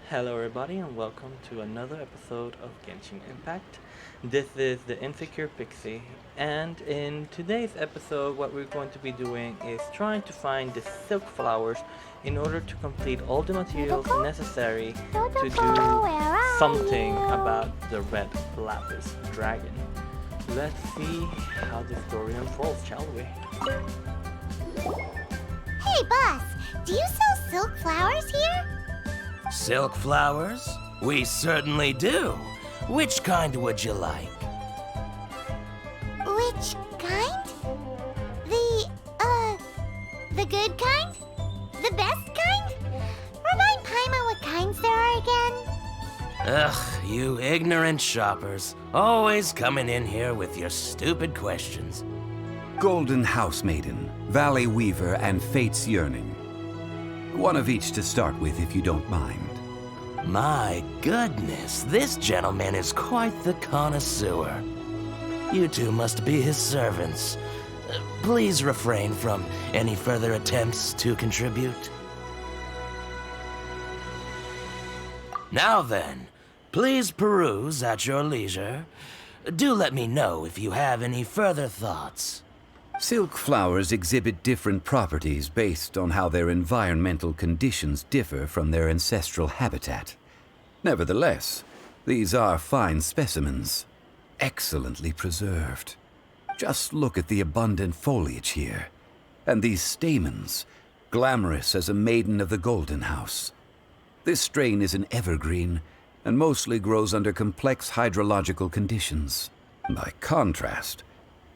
Hello, everybody, and welcome to another episode of Genshin Impact. This is the Insecure Pixie, and in today's episode, what we're going to be doing is trying to find the silk flowers in order to complete all the materials necessary to do something about the red lapis dragon. Let's see how the story unfolds, shall we? Hey, boss, do you sell silk flowers here? Silk flowers? We certainly do. Which kind would you like? Which kind? The good kind? The best kind? Remind Paimon what kinds there are again. Ugh, you ignorant shoppers. Always coming in here with your stupid questions. Golden Housemaiden, Valley Weaver, and Fate's Yearning. One of each to start with, if you don't mind. My goodness, this gentleman is quite the connoisseur. You two must be his servants. Please refrain from any further attempts to contribute. Now then, please peruse at your leisure. Do let me know if you have any further thoughts. Silk flowers exhibit different properties based on how their environmental conditions differ from their ancestral habitat. Nevertheless, these are fine specimens, excellently preserved. Just look at the abundant foliage here, and these stamens, glamorous as a maiden of the Golden House. This strain is an evergreen, and mostly grows under complex hydrological conditions. By contrast,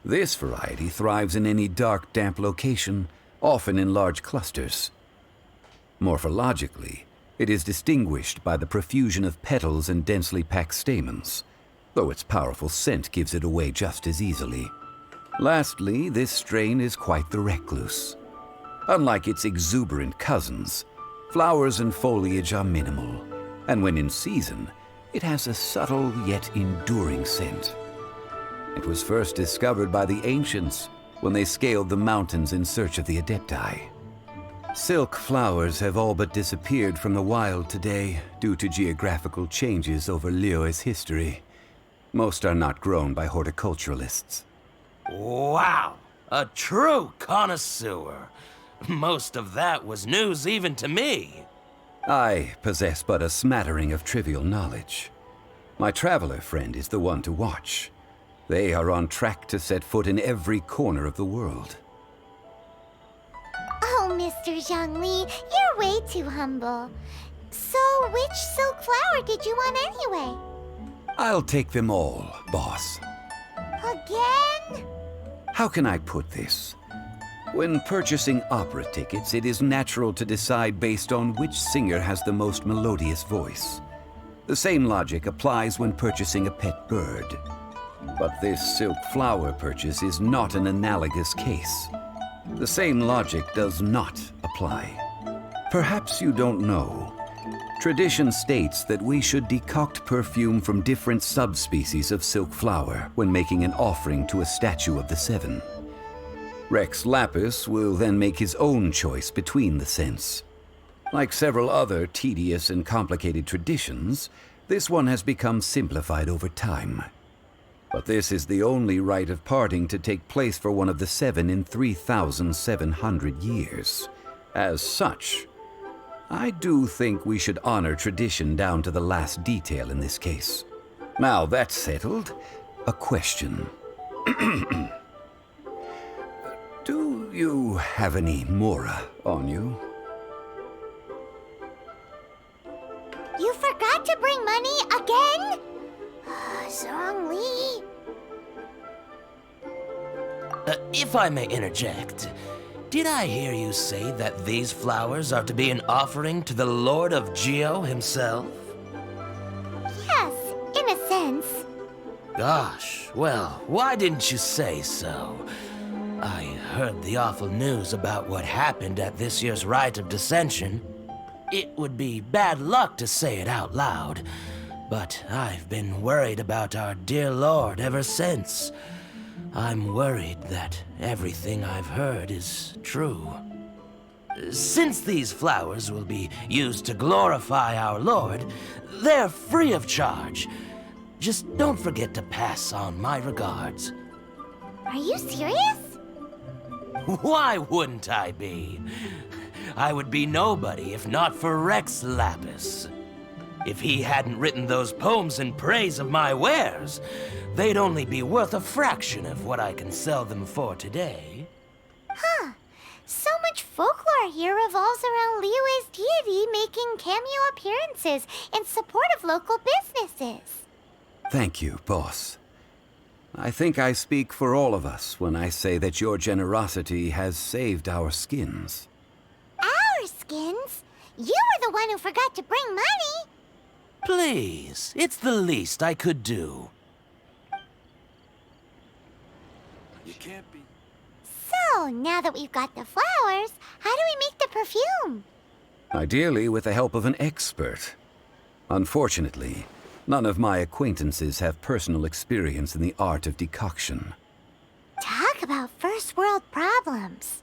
this variety thrives in any dark, damp location, often in large clusters. Morphologically, it is distinguished by the profusion of petals and densely packed stamens, though its powerful scent gives it away just as easily. Lastly, this strain is quite the recluse. Unlike its exuberant cousins, flowers and foliage are minimal, and when in season, it has a subtle yet enduring scent. It was first discovered by the ancients when they scaled the mountains in search of the Adepti. Silk flowers have all but disappeared from the wild today due to geographical changes over Liyue's history. Most are not grown by horticulturalists. Wow, a true connoisseur. Most of that was news even to me. I possess but a smattering of trivial knowledge. My traveler friend is the one to watch. They are on track to set foot in every corner of the world. Oh, Mr. Zhongli, you're way too humble. So, which silk flower did you want anyway? I'll take them all, boss. Again? How can I put this? When purchasing opera tickets, it is natural to decide based on which singer has the most melodious voice. The same logic applies when purchasing a pet bird. But this silk flower purchase is not an analogous case. The same logic does not apply. Perhaps you don't know. Tradition states that we should decoct perfume from different subspecies of silk flower when making an offering to a statue of the seven. Rex Lapis will then make his own choice between the scents. Like several other tedious and complicated traditions, this one has become simplified over time. But this is the only rite of parting to take place for one of the seven in 3,700 years. As such, I do think we should honor tradition down to the last detail in this case. Now that's settled, a question. Do you have any Mora on you? You forgot to bring money again? Zhongli. If I may interject, did I hear you say that these flowers are to be an offering to the Lord of Geo himself? Yes, in a sense. Gosh, well, why didn't you say so? I heard the awful news about what happened at this year's Rite of Dissension. It would be bad luck to say it out loud, but I've been worried about our dear Lord ever since. I'm worried that everything I've heard is true. Since these flowers will be used to glorify our Lord, they're free of charge. Just don't forget to pass on my regards. Are you serious? Why wouldn't I be? I would be nobody if not for Rex Lapis. If he hadn't written those poems in praise of my wares, they'd only be worth a fraction of what I can sell them for today. Huh. So much folklore here revolves around Liyue's deity making cameo appearances in support of local businesses. Thank you, boss. I think I speak for all of us when I say that your generosity has saved our skins. Our skins? You were the one who forgot to bring money. Please, it's the least I could do. You can't be... So, now that we've got the flowers, how do we make the perfume? Ideally with the help of an expert. Unfortunately, none of my acquaintances have personal experience in the art of decoction. Talk about first world problems.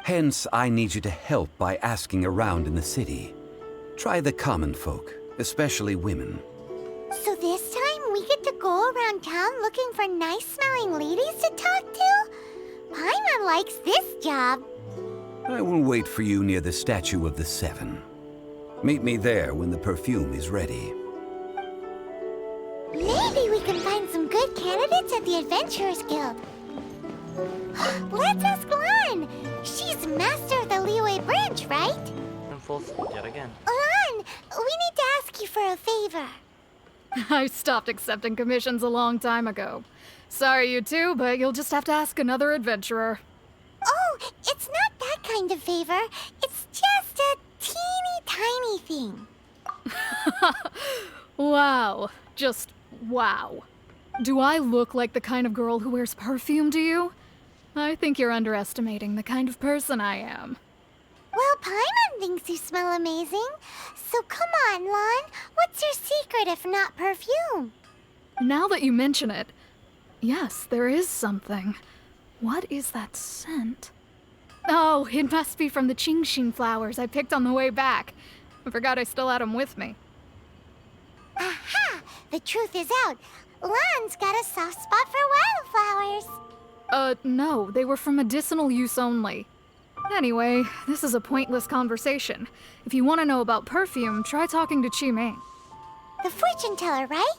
Hence, I need you to help by asking around in the city. Try the common folk, especially women. So this time we get to go around town looking for nice-smelling ladies to talk to? Paimon likes this job. I will wait for you near the Statue of the Seven. Meet me there when the perfume is ready. Maybe we can find some good candidates at the Adventurers Guild. Let's ask Lan. She's master of the Liyue branch, right? In full speed yet again. Lan, we need to ask you for a favor. I stopped accepting commissions a long time ago. Sorry, you two, but you'll just have to ask another adventurer. Oh, it's not that kind of favor. It's just a teeny tiny thing. Wow. Just wow. Do I look like the kind of girl who wears perfume to you? I think you're underestimating the kind of person I am. Well, Paimon thinks you smell amazing. So come on, Lan. What's your secret if not perfume? Now that you mention it, yes, there is something. What is that scent? Oh, it must be from the Genshin flowers I picked on the way back. I forgot I still had them with me. Aha! The truth is out. Lan's got a soft spot for wildflowers. No, they were for medicinal use only. Anyway, this is a pointless conversation. If you want to know about perfume, try talking to Qimei. The fortune teller, right?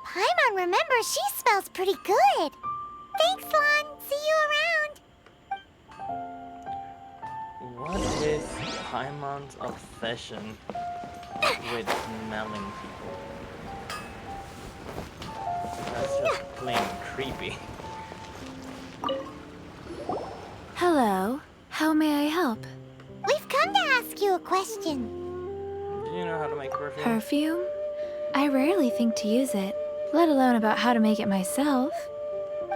Paimon remembers she smells pretty good. Thanks, Lan. See you around. What is Paimon's obsession with smelling people? That's just plain creepy. Hello. How may I help? We've come to ask you a question. Do you know how to make perfume? Perfume? I rarely think to use it, let alone about how to make it myself.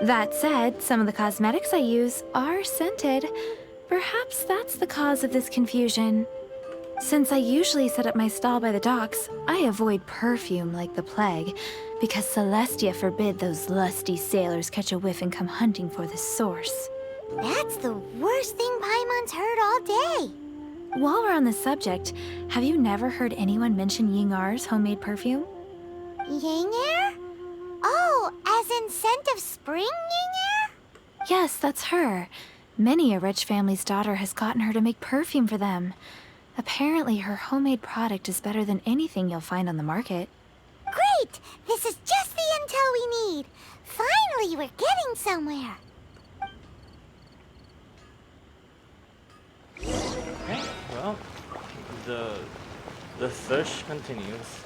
That said, some of the cosmetics I use are scented. Perhaps that's the cause of this confusion. Since I usually set up my stall by the docks, I avoid perfume like the plague, because Celestia forbid those lusty sailors catch a whiff and come hunting for the source. That's the worst thing Paimon's heard all day. While we're on the subject, have you never heard anyone mention Yingar's homemade perfume? Yingar? Oh, as in scent of spring, Yingar? Yes, that's her. Many a rich family's daughter has gotten her to make perfume for them. Apparently, her homemade product is better than anything you'll find on the market. Great! This is just the intel we need. Finally, we're getting somewhere. Okay, well, the search continues.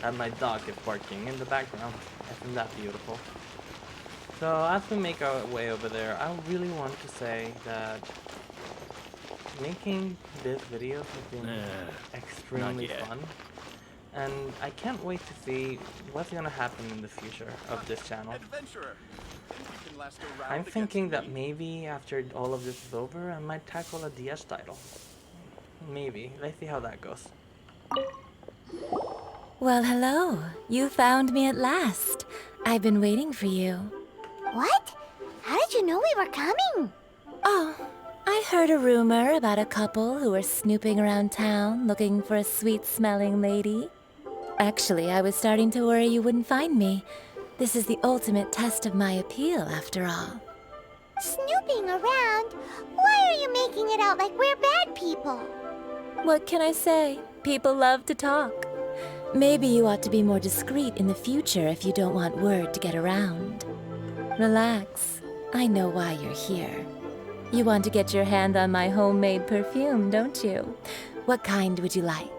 And my dog is barking in the background. Isn't that beautiful? So as we make our way over there, I really want to say that making this video has been extremely fun. And I can't wait to see what's gonna happen in the future of this channel. I'm thinking that maybe after all of this is over, I might tackle a DS title. Maybe. Let's see how that goes. Well, hello. You found me at last. I've been waiting for you. What? How did you know we were coming? Oh, I heard a rumor about a couple who were snooping around town looking for a sweet-smelling lady. Actually, I was starting to worry you wouldn't find me. This is the ultimate test of my appeal, after all. Snooping around? Why are you making it out like we're bad people? What can I say? People love to talk. Maybe you ought to be more discreet in the future if you don't want word to get around. Relax. I know why you're here. You want to get your hand on my homemade perfume, don't you? What kind would you like?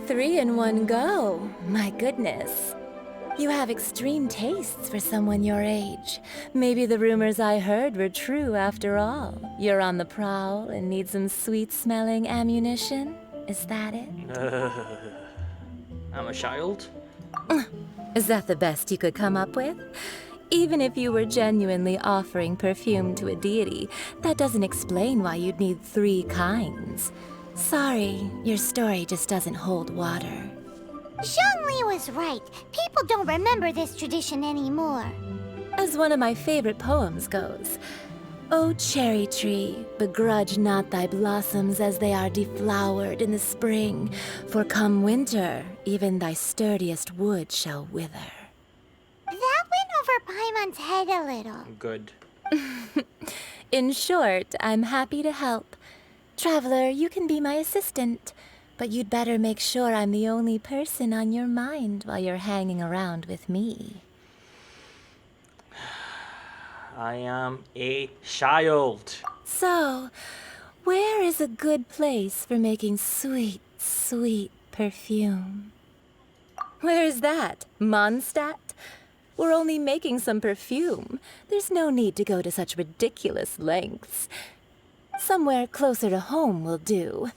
3 in one go. My goodness. You have extreme tastes for someone your age. Maybe the rumors I heard were true after all. You're on the prowl and need some sweet-smelling ammunition? Is that it? I'm a child? Is that the best you could come up with? Even if you were genuinely offering perfume to a deity, that doesn't explain why you'd need 3 kinds. Sorry, your story just doesn't hold water. Zhongli was right. People don't remember this tradition anymore. As one of my favorite poems goes, O cherry tree, begrudge not thy blossoms as they are deflowered in the spring, for come winter, even thy sturdiest wood shall wither. That went over Paimon's head a little. Good. In short, I'm happy to help. Traveler, you can be my assistant, but you'd better make sure I'm the only person on your mind while you're hanging around with me. I am a child. So, where is a good place for making sweet, sweet perfume? Where is that? Mondstadt? We're only making some perfume. There's no need to go to such ridiculous lengths. Somewhere closer to home will do.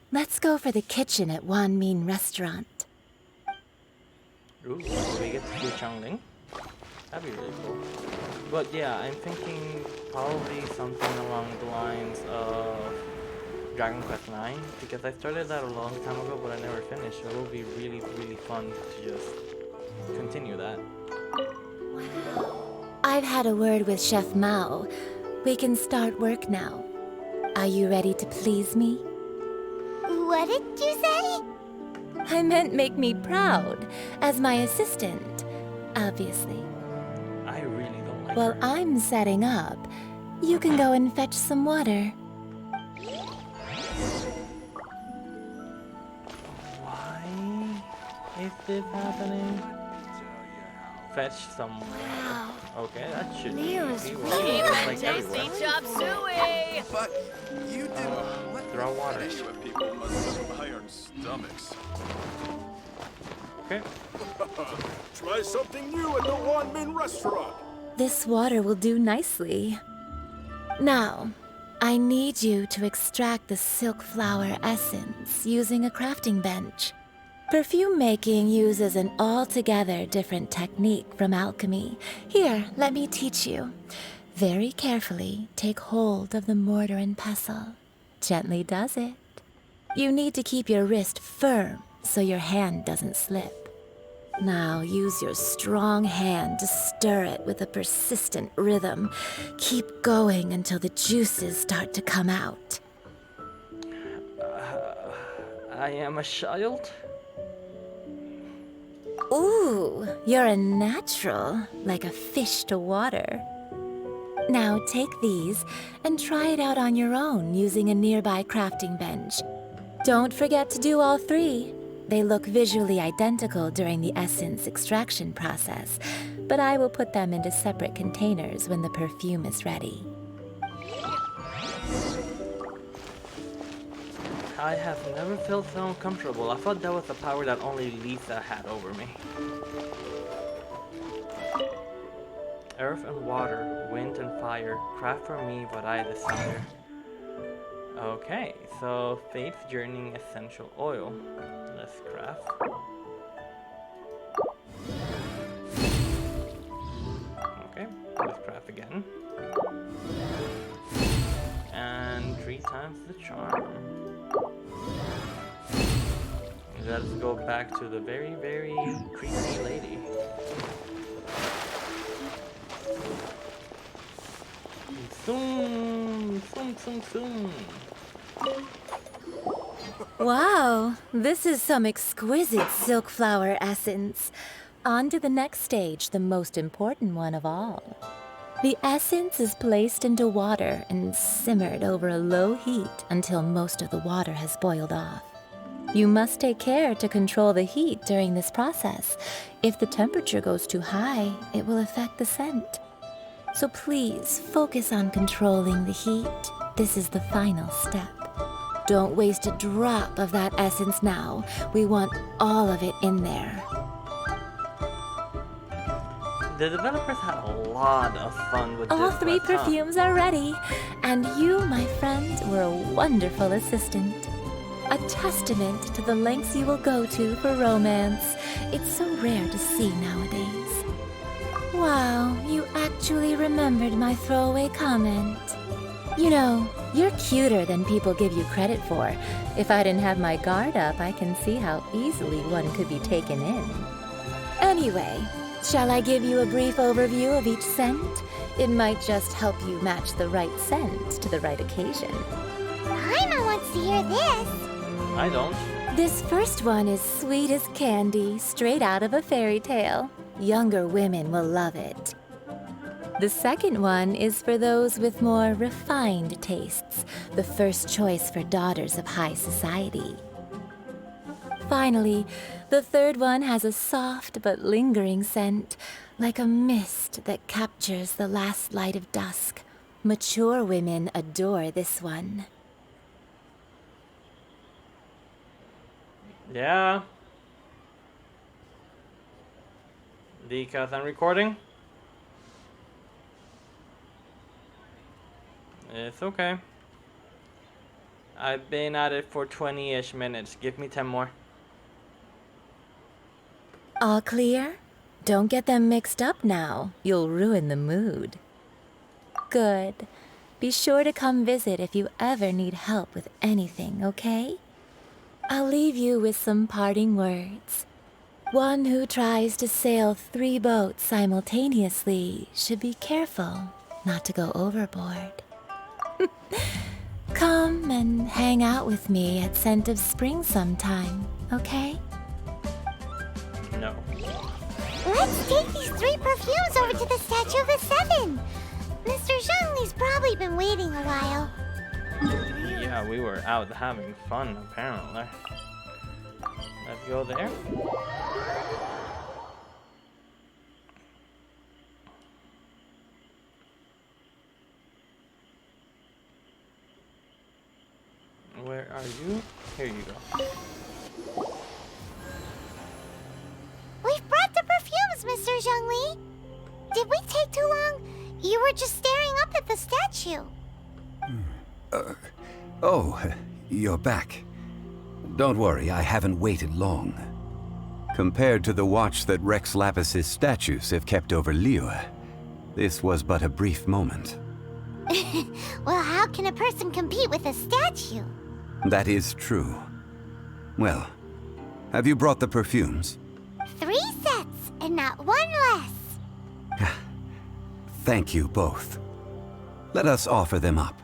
Let's go for the kitchen at Wanmin Restaurant. Ooh, so we get to do Zhongli. That'd be really cool. But yeah, I'm thinking probably something along the lines of Dragon Quest IX, because I started that a long time ago, but I never finished. So it will be really, really fun to just continue that. I've had a word with Chef Mao. We can start work now. Are you ready to please me? What did you say? I meant make me proud, as my assistant, obviously. I really don't like While her. I'm setting up, you can go and fetch some water. Why is this happening? Fetch some water. Okay, that should be easy. Well, like everywhere. chop suey! But you didn't let Throw water. Inuit people must have iron stomachs. Okay. Try something new at the Wanmin restaurant. This water will do nicely. Now, I need you to extract the silk flower essence using a crafting bench. Perfume making uses an altogether different technique from alchemy. Here, let me teach you. Very carefully, take hold of the mortar and pestle. Gently does it. You need to keep your wrist firm so your hand doesn't slip. Now use your strong hand to stir it with a persistent rhythm. Keep going until the juices start to come out. I am a child? Ooh, you're a natural, like a fish to water. Now take these and try it out on your own using a nearby crafting bench. Don't forget to do all 3. They look visually identical during the essence extraction process, but I will put them into separate containers when the perfume is ready. I have never felt so uncomfortable. I thought that was a power that only Lisa had over me. Earth and water, wind and fire, craft for me what I desire. Okay, so Faith's Journeying Essential Oil. Let's craft. Okay, let's craft again. And 3 times the charm. Let's go back to the very, very creepy lady. Let's Zoom, zoom, zoom, zoom. Wow, this is some exquisite silk flower essence. On to the next stage, the most important one of all. The essence is placed into water and simmered over a low heat until most of the water has boiled off. You must take care to control the heat during this process. If the temperature goes too high, it will affect the scent. So please focus on controlling the heat. This is the final step. Don't waste a drop of that essence now. We want all of it in there. The developers had a lot of fun with All this. three quest, huh? perfumes are ready, and you, my friend, were a wonderful assistant. A testament to the lengths you will go to for romance. It's so rare to see nowadays. Wow, you actually remembered my throwaway comment. You know, you're cuter than people give you credit for. If I didn't have my guard up, I can see how easily one could be taken in. Anyway, shall I give you a brief overview of each scent? It might just help you match the right scent to the right occasion. Paimon wants to hear this. I don't. This first one is sweet as candy, straight out of a fairy tale. Younger women will love it. The second one is for those with more refined tastes, the first choice for daughters of high society. Finally, the third one has a soft but lingering scent, like a mist that captures the last light of dusk. Mature women adore this one. Yeah. Because I'm recording. It's okay. I've been at it for 20-ish minutes. Give me 10 more. All clear? Don't get them mixed up now. You'll ruin the mood. Good. Be sure to come visit if you ever need help with anything, okay? I'll leave you with some parting words. One who tries to sail 3 boats simultaneously should be careful not to go overboard. Come and hang out with me at Scent of Spring sometime, okay? No. Let's take these 3 perfumes over to the Statue of the Seven. Mr. Zhongli's probably been waiting a while. Yeah, we were out having fun, apparently. Let's go there. Where are you? Here you go. We've brought the perfumes, Mr. Zhongli. Did we take too long? You were just staring up at the statue. Oh, you're back. Don't worry, I haven't waited long. Compared to the watch that Rex Lapis's statues have kept over Liyue, this was but a brief moment. Well, how can a person compete with a statue? That is true. Well, have you brought the perfumes? 3 sets, and not 1 less. Thank you both. Let us offer them up.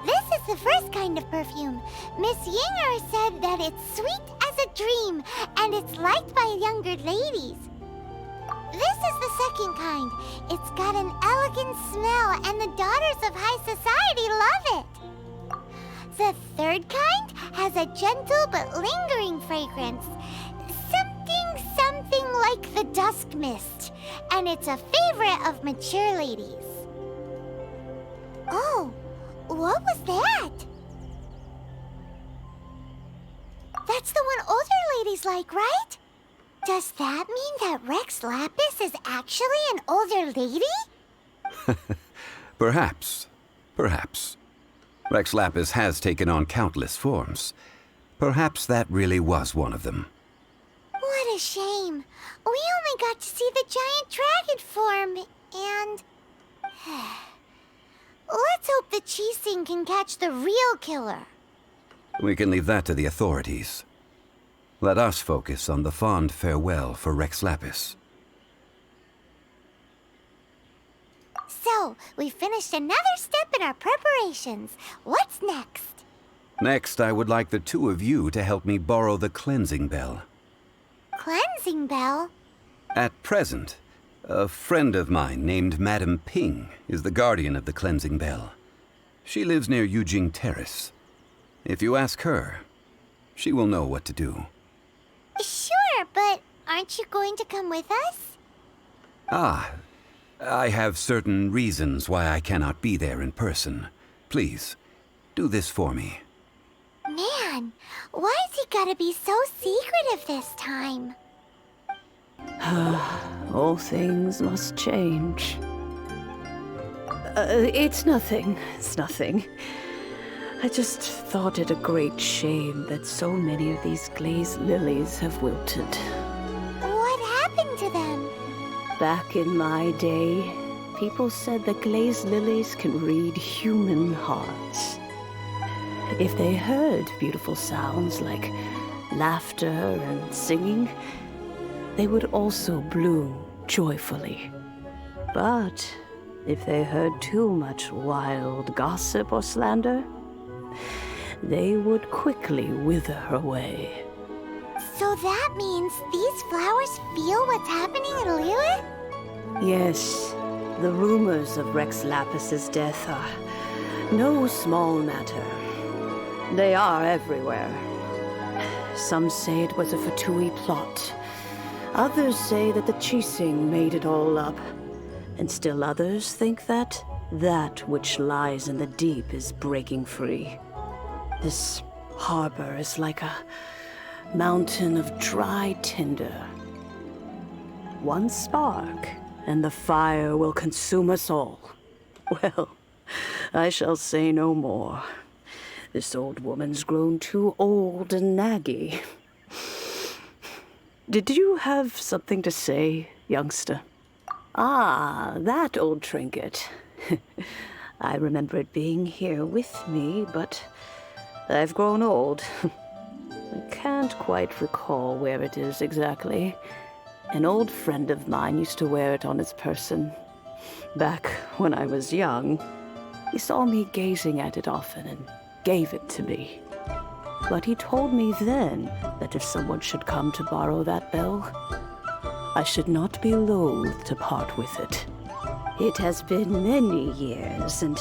This is the first kind of perfume. Miss Yinger said that it's sweet as a dream, and it's liked by younger ladies. This is the second kind. It's got an elegant smell, and the daughters of high society love it. The third kind has a gentle but lingering fragrance. Something like the dusk mist, and it's a favorite of mature ladies. Oh, what was that? That's the one older ladies like, right? Does that mean that Rex Lapis is actually an older lady? Perhaps. Perhaps. Rex Lapis has taken on countless forms. Perhaps that really was one of them. What a shame. We only got to see the giant dragon form, and... Let's hope the Qixing can catch the real killer. We can leave that to the authorities. Let us focus on the fond farewell for Rex Lapis. So, we finished another step in our preparations. What's next? Next, I would like the two of you to help me borrow the cleansing bell. Cleansing bell? At present, a friend of mine named Madame Ping is the guardian of the cleansing bell. She lives near Yujing Terrace. If you ask her, she will know what to do. Sure, but aren't you going to come with us? Ah, I have certain reasons why I cannot be there in person. Please, do this for me. Man, why's he gotta be so secretive this time? All things must change. It's nothing. It's nothing. I just thought it a great shame that so many of these glazed lilies have wilted. What happened to them? Back in my day, people said that glazed lilies can read human hearts. If they heard beautiful sounds like laughter and singing, they would also bloom joyfully. But if they heard too much wild gossip or slander, they would quickly wither away. So that means these flowers feel what's happening in Liyue? Yes, the rumors of Rex Lapis's death are no small matter. They are everywhere. Some say it was a Fatui plot. Others say that the Chising made it all up. And still others think that which lies in the deep is breaking free. This harbor is like a mountain of dry tinder. One spark, and the fire will consume us all. Well, I shall say no more. This old woman's grown too old and naggy. Did you have something to say, youngster? Ah, that old trinket. I remember it being here with me, but I've grown old. I can't quite recall where it is exactly. An old friend of mine used to wear it on his person. Back when I was young, he saw me gazing at it often and gave it to me. But he told me then that if someone should come to borrow that bell, I should not be loath to part with it. It has been many years, and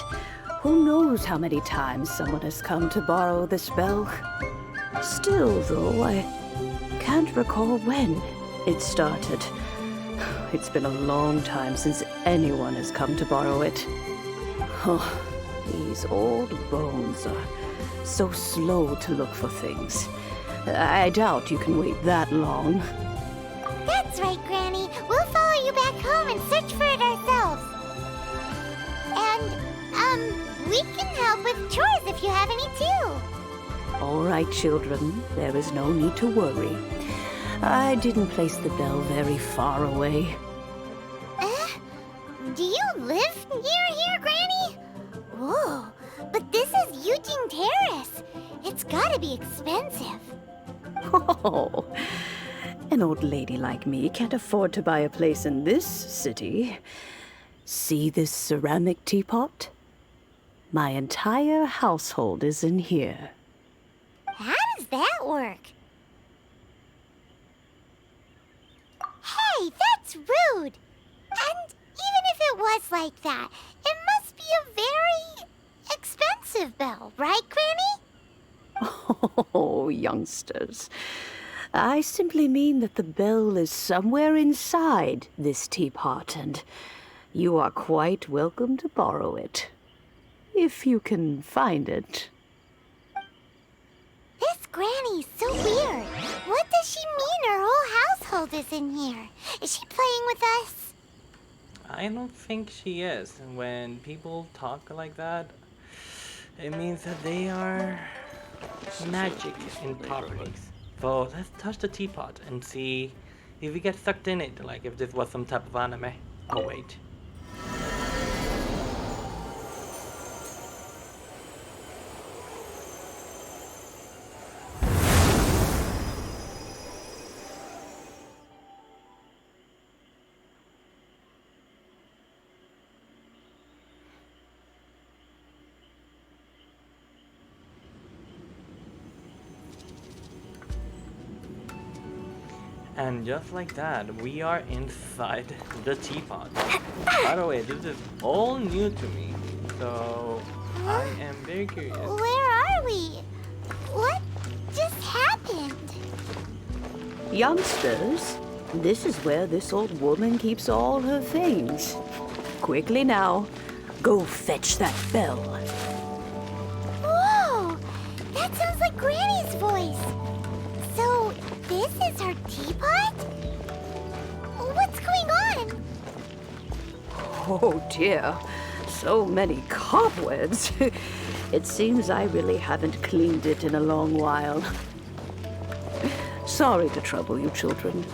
who knows how many times someone has come to borrow this bell. Still, though, I can't recall when it started. It's been a long time since anyone has come to borrow it. Oh, these old bones are so slow to look for things. I doubt you can wait that long. That's right, Granny. We'll follow you back home and search for it ourselves. And, we can help with chores if you have any too. All right, children. There is no need to worry. I didn't place the bell very far away. Do you live near here, Granny? Whoa, but this is Yujing Terrace. It's gotta be expensive. Oh, an old lady like me can't afford to buy a place in this city. See this ceramic teapot? My entire household is in here. How does that work? Hey, that's rude! And even if it was like that, it must be a very expensive bell, right, Granny? Oh, youngsters. I simply mean that the bell is somewhere inside this teapot, and you are quite welcome to borrow it. If you can find it. This Granny's so weird. What does she mean her whole household is in here? Is she playing with us? I don't think she is. When people talk like that, it means that they are magic in properties. So let's touch the teapot and see if we get sucked in it, like if this was some type of anime. Oh wait. And just like that, we are inside the teapot. By the way, this is all new to me, so I am very curious. Where are we? What just happened? Youngsters, this is where this old woman keeps all her things. Quickly now, go fetch that bell. Whoa! That sounds like Granny's voice. So, this is her teapot? What's going on? Oh dear, so many cobwebs. It seems I really haven't cleaned it in a long while. Sorry to trouble you, children.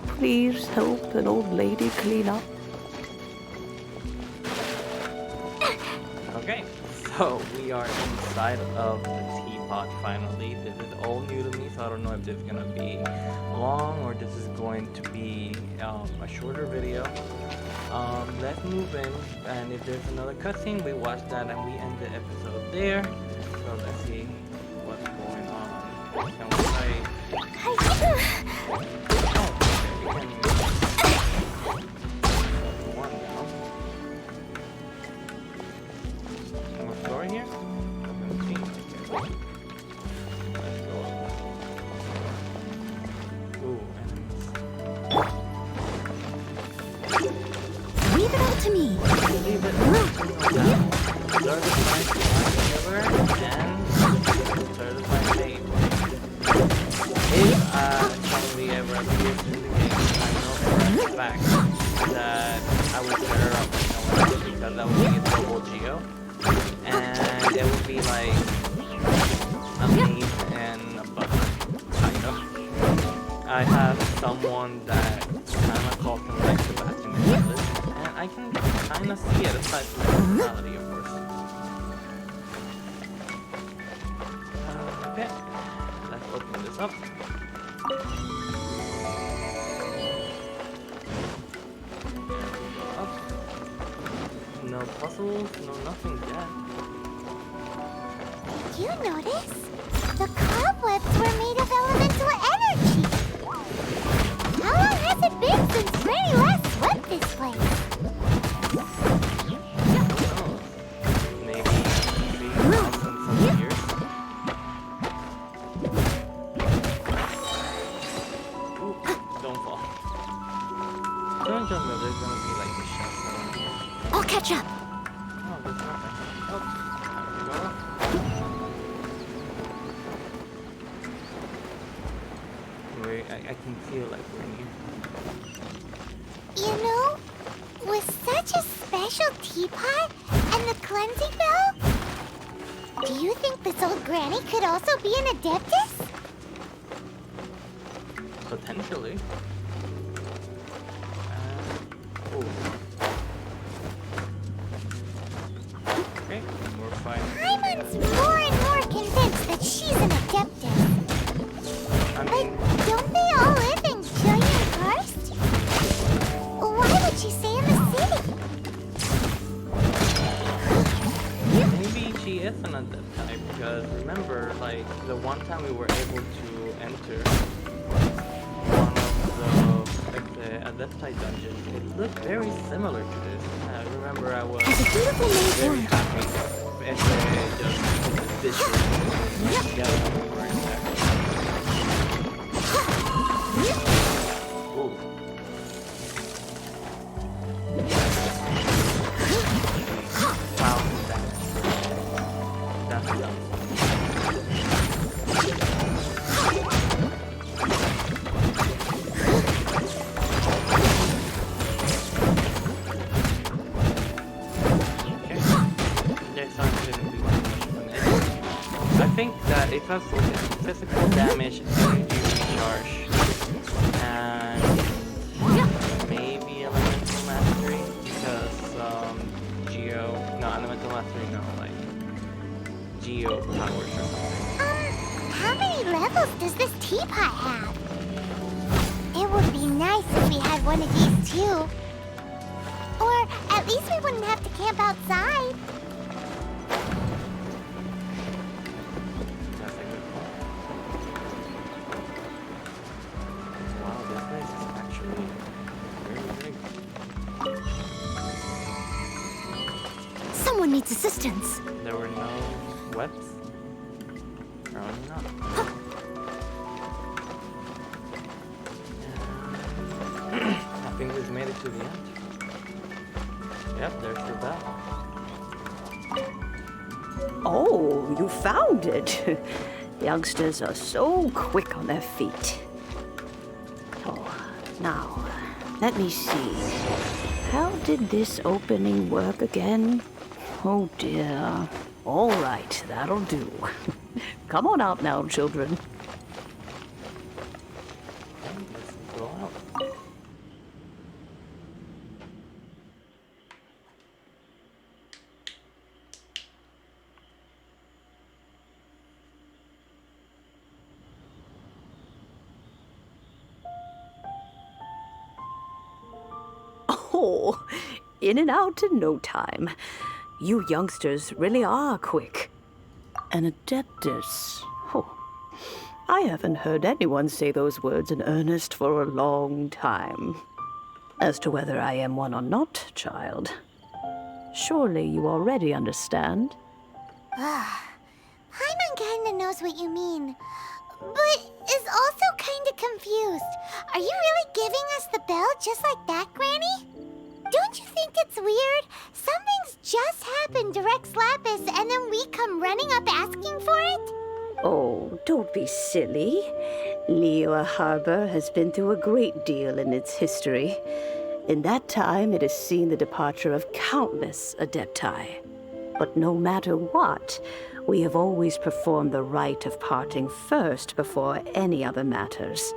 Please help an old lady clean up. Okay, so we are inside of the teapot finally. This is all new to me, so I don't know if this is gonna be long or this is going to be a shorter video. Let's move in, and if there's another cutscene, we watch that and we end the episode there. So let's see what's going on. Can we play? Oh, okay, we can one now. Can we store here? Doesn't seem like it. Let's go. Ooh, enemies. Leave it all to me. Leave it down. Start the fight and start the fight late. If Zhongli ever appears in the game, I know for a fact that I would pair her up with someone else because that would be a double Geo. And it would be like a meat and a butter, kind of. I have someone that kind of calls him like Sebastian in English, and I can kind of see it aside from the personality, of course. Okay, let's open this up. Oh. No puzzles, no nothing yet. Did you notice? The cobwebs were made of elemental energy. How long has it been since Granny last swept this place? Oh, maybe 3,000 some years. Ooh, don't fall. Don't jump though, there's gonna be like a chest around here. I'll catch up. Oh, there's nothing. Oh, time to go up. Wait, I can feel like we're near. You know, with such a special teapot and the cleansing bell, do you think this old Granny could also be an Adeptus? Potentially. Oh. Okay, we're fine. Paimon's more and more convinced that she's an Adeptus. I But mean, don't they all live in Giant Karst? Why would she stay in the city? maybe she is an adept type because remember, like the one time we were able to enter one of the adept type dungeons, it looked very similar to this. I remember I was As a beautiful very maid happy if they just put the dishes together when we were in there. Ooh. Wow, that's dumb. Okay. There's not gonna be too much of an issue. I think that if I focus on physical damage, energy recharge, and maybe elemental mastery, because elemental mastery, no, like geo powers or something. How many levels does this teapot have? It would be nice if we had one of these too. Or at least we wouldn't have to camp outside. That's a good point. Wow, this Someone needs assistance. There were no webs? Apparently not. I think we've made it to the end. Yep, there's the bell. Oh, you found it. Youngsters are so quick on their feet. Oh, now, let me see. How did this opening work again? Oh dear. All right, that'll do. Come on out now, children. Okay, let's go out. Oh, in and out in no time. You youngsters really are quick. An adeptus. Oh, I haven't heard anyone say those words in earnest for a long time. As to whether I am one or not, child, surely you already understand. Paimon kinda knows what you mean, but is also kinda confused. Are you really giving us the bell just like that, Granny? Don't you think it's weird? Something's just happened to Rex Lapis and then we come running up asking for it? Oh, don't be silly. Liyue Harbor has been through a great deal in its history. In that time, it has seen the departure of countless adepti. But no matter what, we have always performed the rite of parting first before any other matters.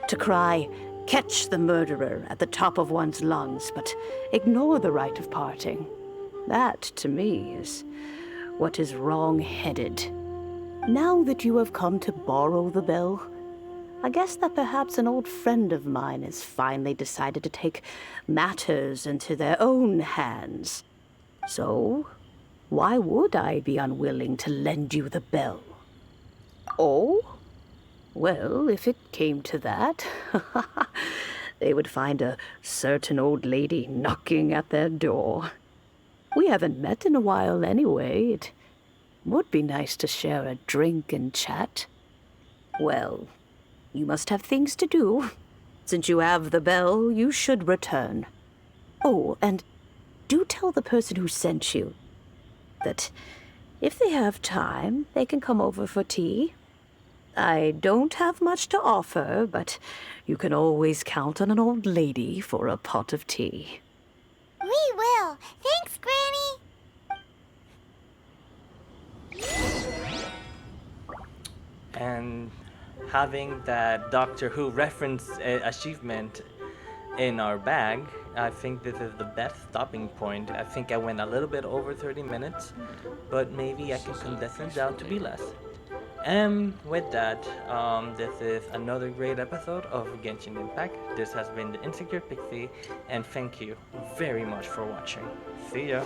To cry, "Catch the murderer," at the top of one's lungs, but ignore the rite of parting. That, to me, is what is wrong-headed. Now that you have come to borrow the bell, I guess that perhaps an old friend of mine has finally decided to take matters into their own hands. So, why would I be unwilling to lend you the bell? Oh? Well, if it came to that, they would find a certain old lady knocking at their door. We haven't met in a while anyway. It would be nice to share a drink and chat. Well, you must have things to do. Since you have the bell, you should return. Oh, and do tell the person who sent you that if they have time, they can come over for tea. I don't have much to offer, but you can always count on an old lady for a pot of tea. We will. Thanks, Granny. And having that Doctor Who reference achievement in our bag, I think this is the best stopping point. I think I went a little bit over 30 minutes, but maybe I can condense it down to be less. And with that, this is another great episode of Genshin Impact. This has been the Insecure Pixie, and thank you very much for watching. See ya!